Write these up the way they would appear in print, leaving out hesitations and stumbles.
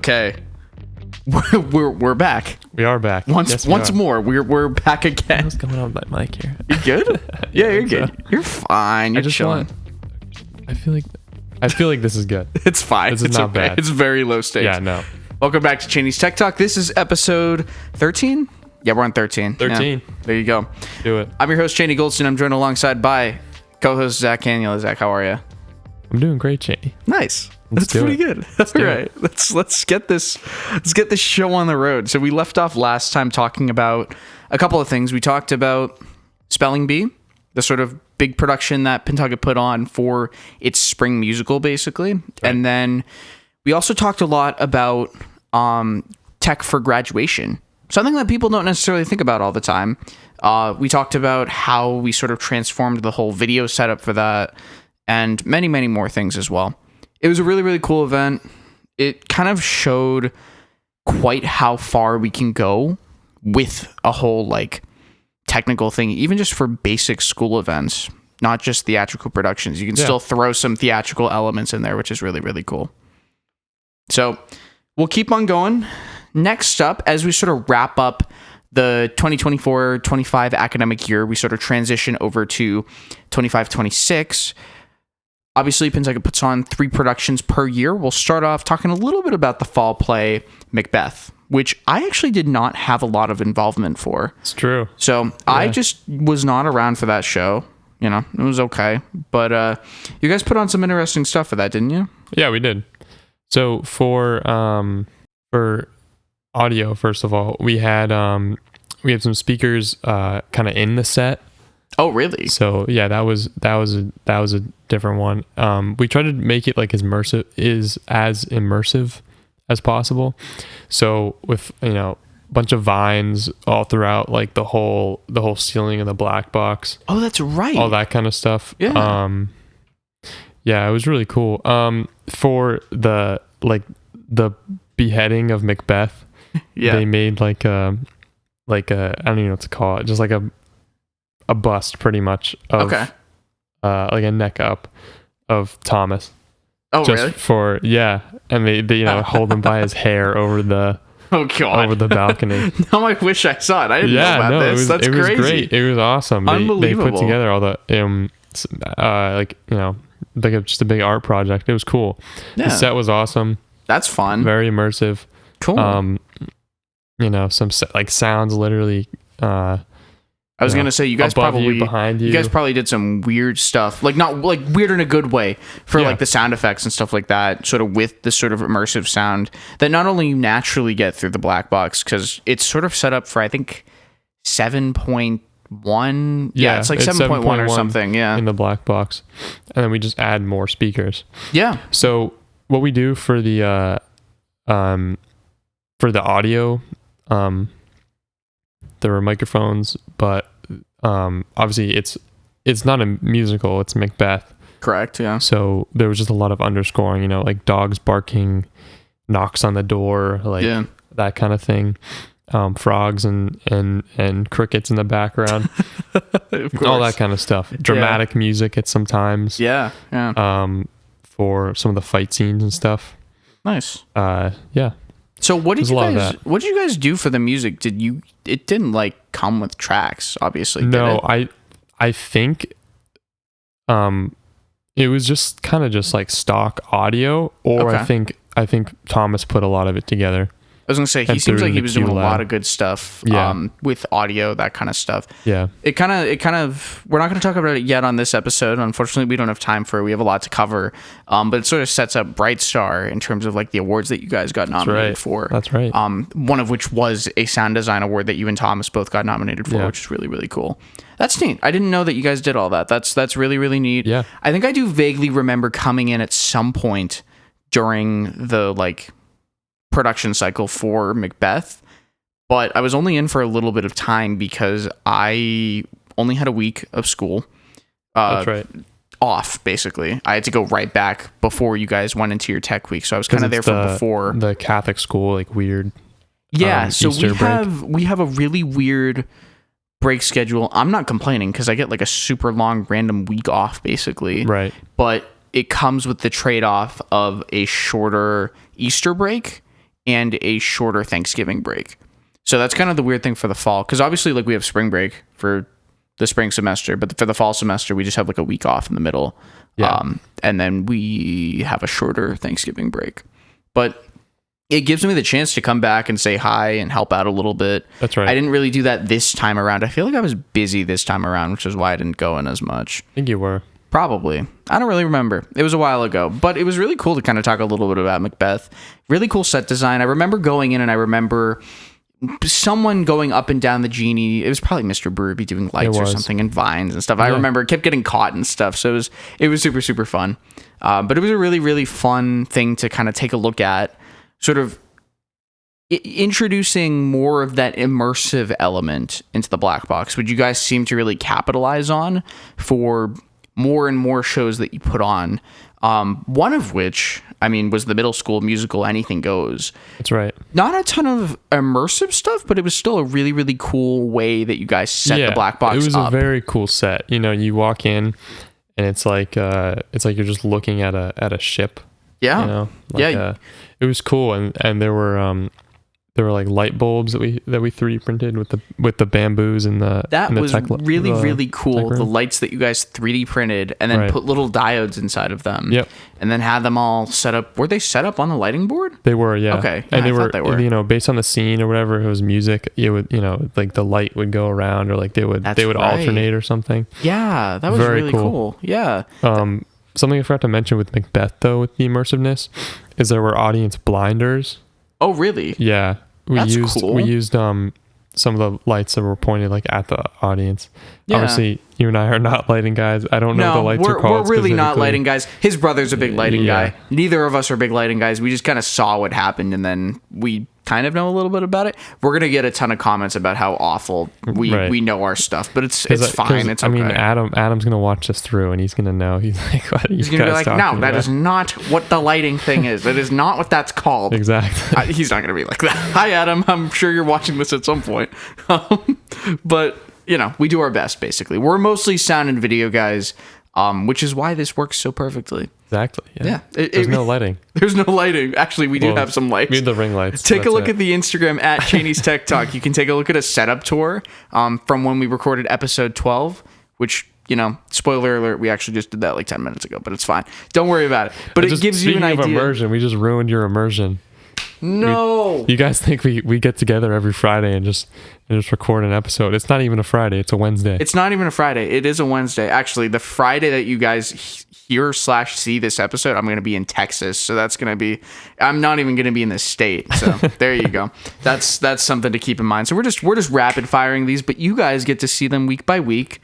Okay. We're back. We are back. Once more. We're back again. What's going on with my mic here? You good? Yeah, you're good. You're fine. You're chilling. I feel like this is good. It's fine. This is not okay. bad. It's very low stakes. Yeah, no. Welcome back to Chaney's Tech Talk. This is episode 13. Yeah, we're on 13. 13. Yeah. There you go. Do it. I'm your host, Chaney Goldstein. I'm joined alongside by co-host Zack Caniel. Zack, how are you? I'm doing great, Chaney. Nice. That's pretty good. All right. Let's get this show on the road. So we left off last time talking about a couple of things. We talked about Spelling Bee, the sort of big production that Pentucket put on for its spring musical, basically. Right. And then we also talked a lot about tech for graduation, something that people don't necessarily think about all the time. We talked about how we sort of transformed the whole video setup for that and many, many more things as well. It was a really, really cool event. It kind of showed quite how far we can go with a whole like technical thing, even just for basic school events, not just theatrical productions. You can still throw some theatrical elements in there, which is really, really cool. So we'll keep on going. Next up, as we sort of wrap up the 2024-25 academic year, we sort of transition over to 25-26. Obviously, Pentucket puts on 3 productions per year. We'll start off talking a little bit about the fall play Macbeth, which I actually did not have a lot of involvement for. It's true. So I just was not around for that show. You know, it was okay. But you guys put on some interesting stuff for that, didn't you? Yeah, we did. So for audio, first of all, we had some speakers kind of in the set. Oh, really? So yeah, that was a different one. We tried to make it like as immersive as possible. So with a bunch of vines all throughout like the whole ceiling of the black box. Oh, that's right. All that kind of stuff. Yeah. Yeah, it was really cool. For the beheading of Macbeth, they made like a I don't even know what to call it, just like a bust pretty much of like a neck up of Thomas. Oh, just really? And they hold him by his hair over the over the balcony. Now I wish I saw it. I didn't know about this. That's crazy. It was great. It was awesome. Unbelievable. They put together all the just a big art project. It was cool. Yeah. The set was awesome. That's fun. Very immersive. Cool. Some like sounds literally. I was gonna say you guys behind you. You guys probably did some weird stuff, like not like weird in a good way, for like the sound effects and stuff like that. Sort of with this sort of immersive sound that not only you naturally get through the black box because it's sort of set up for I think 7.1. Yeah, it's like 7.1 or something. Yeah, in the black box, and then we just add more speakers. Yeah. So what we do for the audio, there were microphones, but obviously it's not a musical, it's Macbeth. Correct, yeah. So there was just a lot of underscoring, like dogs barking, knocks on the door, like that kind of thing. Frogs and crickets in the background. All that kind of stuff. Dramatic music at some times. Yeah. For some of the fight scenes and stuff. Nice. Yeah. So what did you guys do for the music? It didn't like come with tracks, obviously. No, I think it was just kind of just like stock audio, or I think Thomas put a lot of it together. I was gonna say he seems like he was doing a lot of good stuff with audio, that kind of stuff. Yeah. It kind of we're not gonna talk about it yet on this episode. Unfortunately, we don't have time for it. We have a lot to cover. But it sort of sets up Bright Star in terms of like the awards that you guys got nominated for. That's right. One of which was a sound design award that you and Thomas both got nominated for, which is really, really cool. That's neat. I didn't know that you guys did all that. That's really, really neat. Yeah. I think I do vaguely remember coming in at some point during the like production cycle for Macbeth, but I was only in for a little bit of time because I only had a week of school. That's right. Off, basically. I had to go right back before you guys went into your tech week, so I was kind of there from before. The Catholic school, like weird. Yeah, so Easter we have a really weird break schedule. I'm not complaining because I get like a super long random week off, basically. Right. But it comes with the trade-off of a shorter Easter break and a shorter Thanksgiving break. So that's kind of the weird thing for the fall, because obviously like we have spring break for the spring semester, but for the fall semester we just have like a week off in the middle. And then we have a shorter Thanksgiving break. But it gives me the chance to come back and say hi and help out a little bit. That's right. I didn't really do that this time around. I feel like I was busy this time around, which is why I didn't go in as much. I think you were. Probably. I don't really remember. It was a while ago, but it was really cool to kind of talk a little bit about Macbeth. Really cool set design. I remember going in and I remember someone going up and down the genie. It was probably Mr. Burby doing lights or something and vines and stuff. Yeah. I remember it kept getting caught and stuff. So it was super, super fun. But it was a really, really fun thing to kind of take a look at, sort of introducing more of that immersive element into the black box, which you guys seem to really capitalize on for more and more shows that you put on. One of which, I mean, was the middle school musical Anything Goes. That's right. Not a ton of immersive stuff, but it was still a really, really cool way that you guys set the black box up. It was a very cool set. You know, you walk in and it's like you're just looking at a ship. Yeah. You know? It was cool, and there were like light bulbs that we 3D printed with the bamboos and the was really cool. The lights that you guys 3D printed and then put little diodes inside of them. Yep. And then had them all set up. Were they set up on the lighting board? They were, yeah. Okay. And they were, you know, based on the scene or whatever. If it was music, it would, you know, like the light would go around, or like they would alternate or something. Yeah, that was very really cool. Yeah. Something I forgot to mention with Macbeth though, with the immersiveness, is there were audience blinders. Oh, really? Yeah. We used some of the lights that were pointed like at the audience. Yeah. Obviously, you and I are not lighting guys. I don't know what the lights are called. We're really not lighting guys. His brother's a big lighting guy. Neither of us are big lighting guys. We just kind of saw what happened, and then we kind of know a little bit about it. We're gonna get a ton of comments about how awful we know our stuff, but it's fine. It's okay. I mean, Adam's gonna watch this through, and he's gonna know. He's like, what are you guys talking about? He's gonna be like, no, that is not what the lighting thing is. That is not what that's called. Exactly. He's not gonna be like that. Hi, Adam. I'm sure you're watching this at some point. But you know, we do our best. Basically, we're mostly sound and video guys, which is why this works so perfectly. Exactly. Yeah. There's no lighting. There's no lighting. Actually, we do have some lights. We have the ring lights. Take a look at the Instagram at Chaney's Tech Talk. You can take a look at a setup tour from when we recorded episode 12, which, you know, spoiler alert, we actually just did that like 10 minutes ago, but it's fine. Don't worry about it. But it gives you an idea. Speaking of immersion, we just ruined your immersion. No. You guys think we get together every Friday and just record an episode. It's not even a Friday. It's a Wednesday. It's not even a Friday. It is a Wednesday. Actually, the Friday that you guys hear/see this episode, I'm going to be in Texas. So that's going to be, I'm not even going to be in this state. So there you go. That's something to keep in mind. So we're just rapid firing these, but you guys get to see them week by week.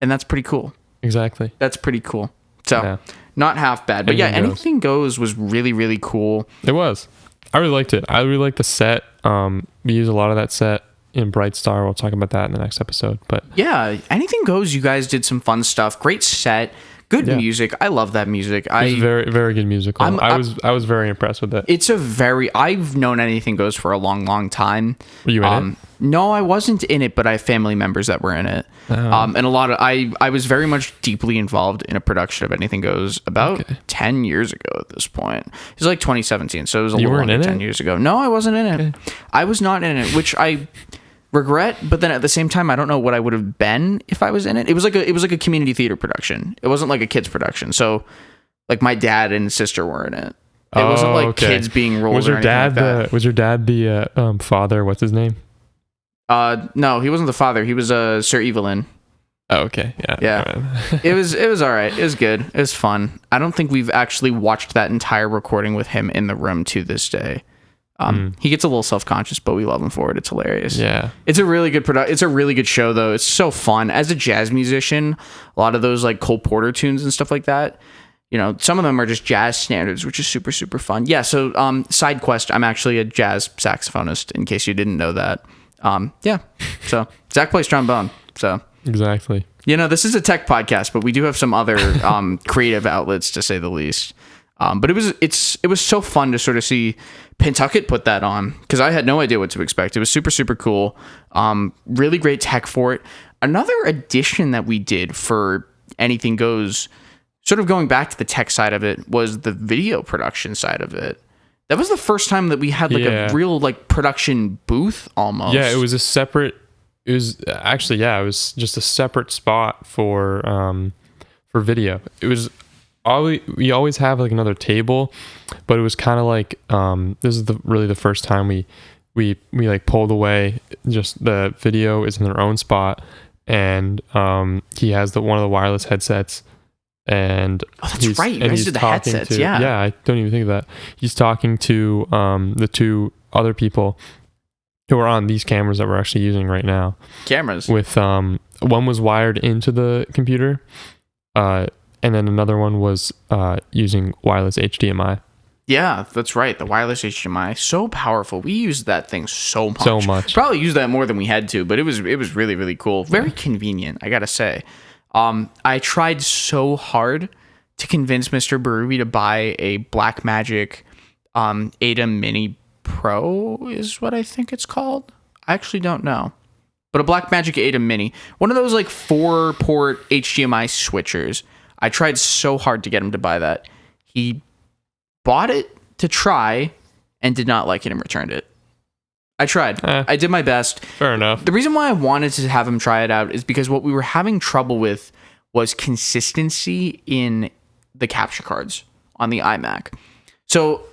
And that's pretty cool. Exactly. That's pretty cool. So not half bad, but Anything Goes was really, really cool. It was. I really liked it. I really liked the set. We use a lot of that set in Bright Star. We'll talk about that in the next episode. But yeah, Anything Goes. You guys did some fun stuff. Great set. Good music. I love that music. It's very, very good musical. I was very impressed with it. I've known Anything Goes for a long, long time. Were you in it? No, I wasn't in it, but I have family members that were in it. And a lot of I was very much deeply involved in a production of Anything Goes about 10 years ago at this point. It was like 2017, so it was a little under 10 years ago. No, I wasn't in it. I was not in it, which I regret, but then at the same time I don't know what I would have been if I was in it. It was like a community theater production. It wasn't like a kids production. So like my dad and sister were in it. It wasn't like kids being rolled. Was your dad the father? What's his name? No, he wasn't the father. He was Sir Evelyn. Oh, okay. Yeah. It was all right. It was good. It was fun. I don't think we've actually watched that entire recording with him in the room to this day. He gets a little self-conscious, but we love him for it. It's hilarious. Yeah. It's a really good it's a really good show though. It's so fun. As a jazz musician, a lot of those like Cole Porter tunes and stuff like that, you know, some of them are just jazz standards, which is super, super fun. Yeah. So, side quest, I'm actually a jazz saxophonist in case you didn't know that. Yeah. So Zach plays trombone. So exactly. You know, this is a tech podcast, but we do have some other, creative outlets to say the least. But it was so fun to sort of see Pentucket put that on because I had no idea what to expect. It was super, super cool. Really great tech for it. Another addition that we did for Anything Goes, sort of going back to the tech side of it, was the video production side of it. That was the first time that we had like a real like production booth almost. Yeah, it was just a separate spot for video. It was we always have like another table, but it was kind of like this is really the first time we like pulled away. Just the video is in their own spot, and he has one of the wireless headsets. And that's right. You guys did the headsets, yeah. I don't even think of that. He's talking to the two other people who are on these cameras that we're actually using right now. Cameras. With one was wired into the computer, and then another one was using wireless HDMI. Yeah, that's right. The wireless HDMI, so powerful. We used that thing so much. So much. Probably used that more than we had to, but it was really, really cool. Very convenient, I gotta say. I tried so hard to convince Mr. Berube to buy a Blackmagic ATEM Mini Pro is what I think it's called. I actually don't know. But a Blackmagic ATEM Mini. One of those like 4-port HDMI switchers. I tried so hard to get him to buy that. He bought it to try and did not like it and returned it. I tried. I did my best. Fair enough. The reason why I wanted to have him try it out is because what we were having trouble with was consistency in the capture cards on the iMac. So,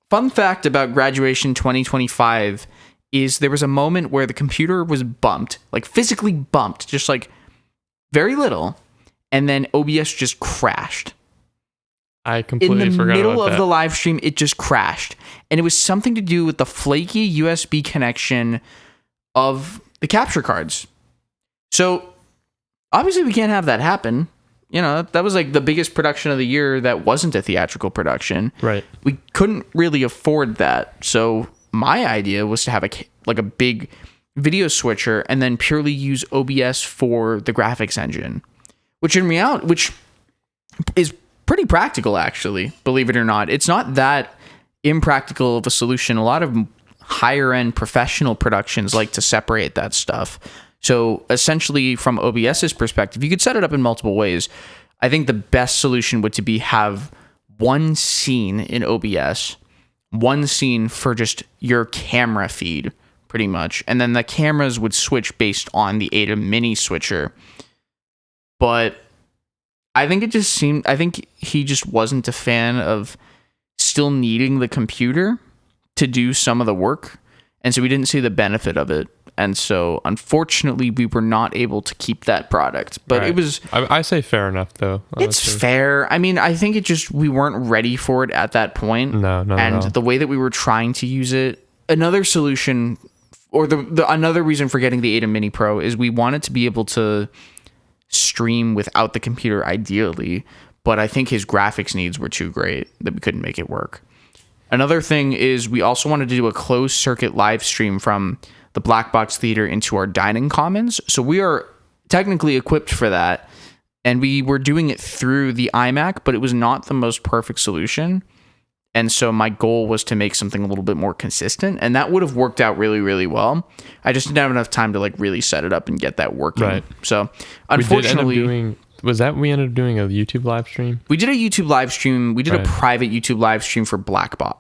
fun fact about graduation 2025 is there was a moment where the computer was bumped, like physically bumped, just like very little, and then OBS just crashed. I completely forgot about that. In the middle of the live stream, it just crashed. And it was something to do with the flaky USB connection of the capture cards. So, obviously, we can't have that happen. You know, that was like the biggest production of the year that wasn't a theatrical production. Right. We couldn't really afford that. So, my idea was to have a big video switcher and then purely use OBS for the graphics engine. Which is pretty practical, actually, believe it or not. It's not that impractical of a solution. A lot of higher end professional productions like to separate that stuff. So essentially, from OBS's perspective, you could set it up in multiple ways. I think the best solution would to be have one scene in OBS, one scene for just your camera feed, pretty much, and then the cameras would switch based on the ATEM Mini switcher. But I think he just wasn't a fan of still needing the computer to do some of the work. And so we didn't see the benefit of it. And so unfortunately we were not able to keep that product, but right. It was, I say fair enough though. Honestly. It's fair. I mean, I think we weren't ready for it at that point. No. And the way that we were trying to use it, another solution or another reason for getting the ATEM Mini Pro is we wanted to be able to stream without the computer ideally, but I think his graphics needs were too great that we couldn't make it work. Another thing is we also wanted to do a closed circuit live stream from the Black Box Theater into our dining commons. So we are technically equipped for that, and we were doing it through the iMac, but it was not the most perfect solution. And so my goal was to make something a little bit more consistent, and that would have worked out really, really well. I just didn't have enough time to like really set it up and get that working. Right. So unfortunately, we ended up doing a YouTube live stream? We did a YouTube live stream. We did a private YouTube live stream for Brightstar.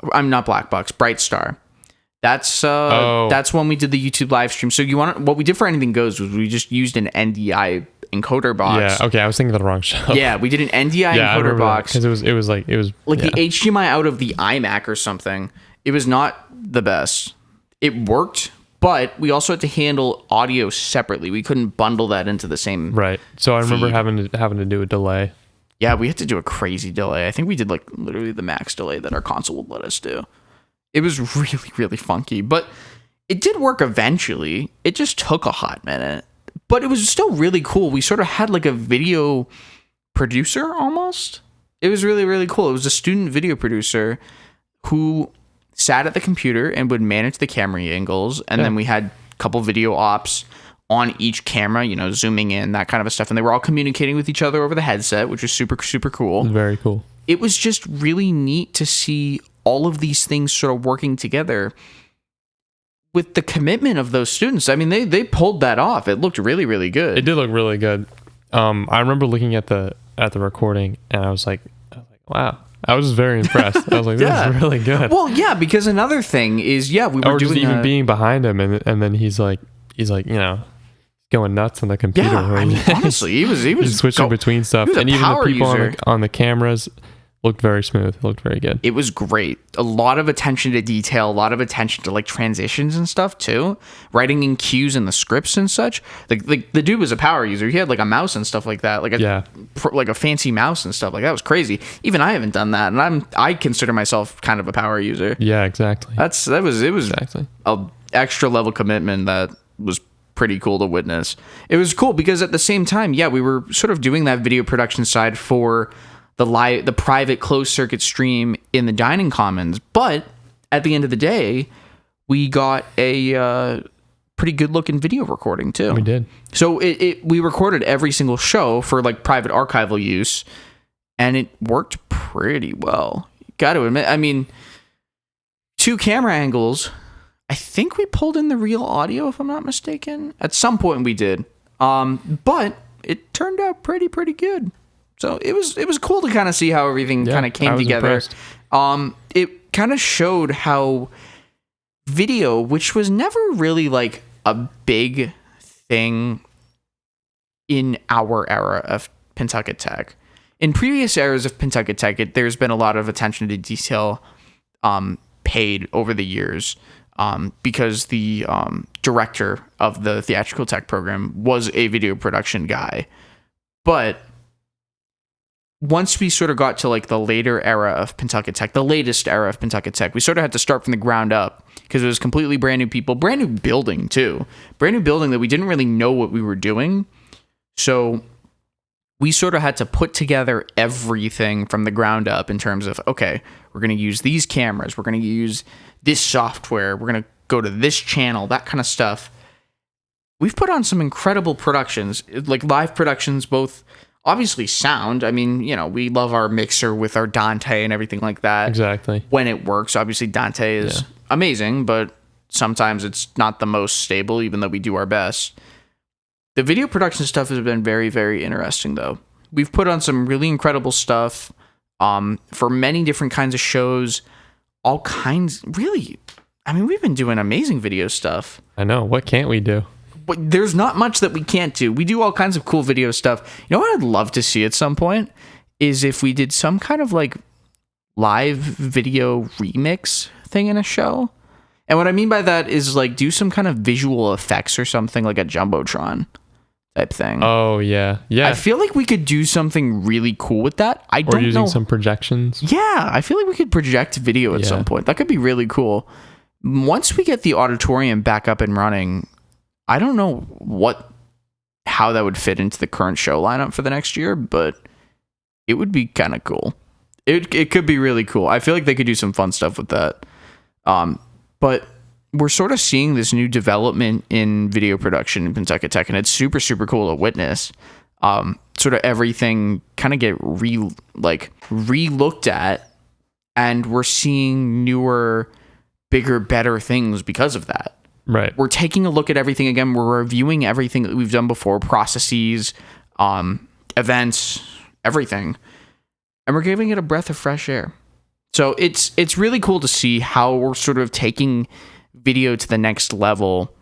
That's when we did the YouTube live stream. So what we did for Anything Goes was we just used an NDI encoder box. Yeah, okay, I was thinking of the wrong show. Yeah, we did an NDI encoder box because it was like the HDMI out of the iMac or something. It was not the best. It worked, but we also had to handle audio separately. We couldn't bundle that into the same right. So I remember having to do a delay. Yeah, we had to do a crazy delay. I think we did like literally the max delay that our console would let us do. It was really, really funky, but it did work eventually. It just took a hot minute, but it was still really cool. We sort of had like a video producer almost. It was really, really cool. It was a student video producer who sat at the computer and would manage the camera angles. And then we had a couple video ops on each camera, zooming in, that kind of stuff. And they were all communicating with each other over the headset, which was super, super cool. Very cool. It was just really neat to see all of these things sort of working together with the commitment of those students. I mean, they pulled that off. It looked really, really good. It did look really good. I remember looking at the recording and I was like, wow, I was very impressed. I was like, this is really good. Well, yeah, because another thing is, we were just even being behind him, and then he's like, going nuts on the computer. Yeah, I mean, honestly, he was switching between stuff, and even the people on the cameras looked very smooth. It looked very good. It was great. A lot of attention to detail, a lot of attention to like transitions and stuff too. Writing in cues in the scripts and such. Like the dude was a power user. He had like a mouse and stuff like that. Like a fancy mouse and stuff like that was crazy. Even I haven't done that, and I consider myself kind of a power user. Yeah, exactly. It was exactly a extra level commitment that was pretty cool to witness. It was cool because at the same time, we were sort of doing that video production side for the private closed circuit stream in the dining commons, but at the end of the day, we got a pretty good looking video recording too. We did. So we recorded every single show for like private archival use, and it worked pretty well. Got to admit, I mean, 2 camera angles. I think we pulled in the real audio, if I'm not mistaken. At some point we did. But it turned out pretty good. So it was cool to kind of see how everything kind of came together. It kind of showed how video, which was never really like a big thing in our era of Pentucket Tech. In previous eras of Pentucket Tech, there's been a lot of attention to detail paid over the years. Because the director of the theatrical tech program was a video production guy. But once we sort of got to like the later era of Pentucket Tech, the latest era of Pentucket Tech, we sort of had to start from the ground up because it was completely brand new people, brand new building too. Brand new building that we didn't really know what we were doing. So we sort of had to put together everything from the ground up in terms of, okay, we're going to use these cameras. We're going to use this software. We're going to go to this channel, that kind of stuff. We've put on some incredible productions, like live productions, both obviously sound. I mean, we love our mixer with our Dante and everything like that. Exactly. When it works, obviously Dante is amazing, but sometimes it's not the most stable, even though we do our best. The video production stuff has been very, very interesting, though. We've put on some really incredible stuff for many different kinds of shows, all kinds. Really, I mean, we've been doing amazing video stuff. I know. What can't we do? But there's not much that we can't do. We do all kinds of cool video stuff. You know what I'd love to see at some point is if we did some kind of like live video remix thing in a show. And what I mean by that is like do some kind of visual effects or something like a Jumbotron type thing. Oh, yeah. Yeah. I feel like we could do something really cool with that. Or using some projections. Yeah, I feel like we could project video at some point. That could be really cool. Once we get the auditorium back up and running, I don't know how that would fit into the current show lineup for the next year, but it would be kind of cool. It could be really cool. I feel like they could do some fun stuff with that. But we're sort of seeing this new development in video production in Pentucket Tech, and it's super, super cool to witness. Sort of everything kind of get re-looked at, and we're seeing newer, bigger, better things because of that. Right. We're taking a look at everything again. We're reviewing everything that we've done before, processes, events, everything. And we're giving it a breath of fresh air. So it's really cool to see how we're sort of taking video to the next level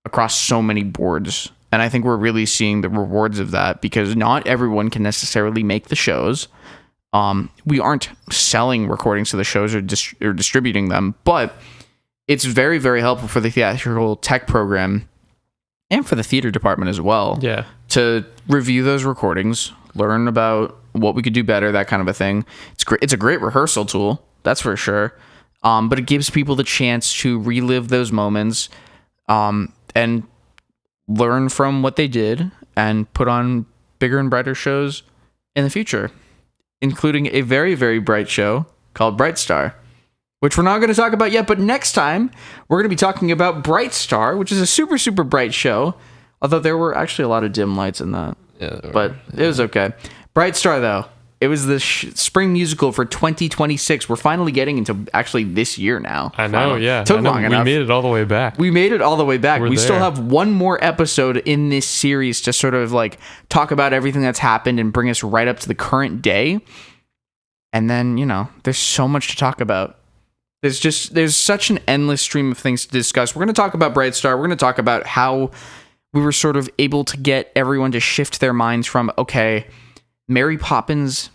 across so many boards. And I think we're really seeing the rewards of that because not everyone can necessarily make the shows. We aren't selling recordings to the shows or distributing them, but it's very, very helpful for the theatrical tech program and for the theater department as well. Yeah. To review those recordings, learn about what we could do better, that kind of a thing. It's great. It's a great rehearsal tool, that's for sure. But it gives people the chance to relive those moments and learn from what they did and put on bigger and brighter shows in the future, including a very, very bright show called Bright Star, which we're not going to talk about yet, but next time we're going to be talking about Bright Star, which is a super, super bright show, although there were actually a lot of dim lights in that. Yeah, but it was okay. Bright Star, though, it was the spring musical for 2026. We're finally getting into actually this year now. I know, finally. Yeah. Took long enough. We made it all the way back. We still have one more episode in this series to sort of like talk about everything that's happened and bring us right up to the current day. And then, there's so much to talk about. There's such an endless stream of things to discuss. We're going to talk about Bright Star. We're going to talk about how we were sort of able to get everyone to shift their minds from, okay, Mary Poppins,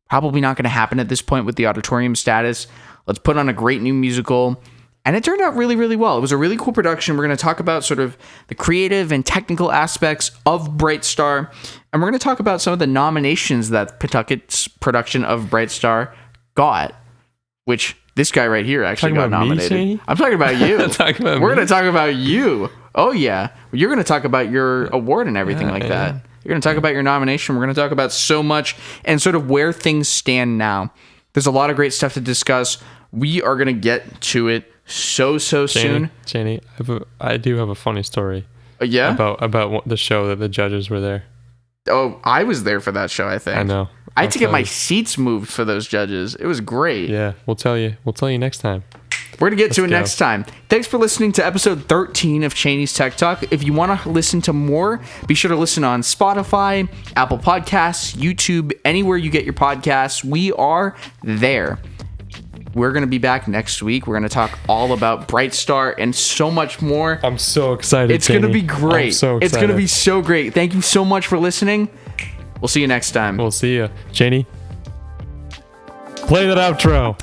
probably not going to happen at this point with the auditorium status. Let's put on a great new musical. And it turned out really, really well. It was a really cool production. We're going to talk about sort of the creative and technical aspects of Bright Star. And we're going to talk about some of the nominations that Pentucket's production of Bright Star got, which this guy right here actually got nominated. I'm talking about you. We're going to talk about you. Oh, yeah. You're going to talk about your award and everything that. You're going to talk about your nomination. We're going to talk about so much and sort of where things stand now. There's a lot of great stuff to discuss. We are going to get to it so soon. Chaney, I do have a funny story. Yeah? About the show that the judges were there. Oh, I was there for that show, I think. I know. I had to get my seats moved for those judges. It was great. Yeah, we'll tell you next time. We're going to get to it next time. Thanks for listening to episode 13 of Chaney's Tech Talk. If you want to listen to more, be sure to listen on Spotify, Apple Podcasts, YouTube, anywhere you get your podcasts. We are there. We're going to be back next week. We're going to talk all about Bright Star and so much more. I'm so excited. It's going to be great. I'm so excited. It's going to be so great. Thank you so much for listening. We'll see you next time. We'll see you. Chaney, play that outro.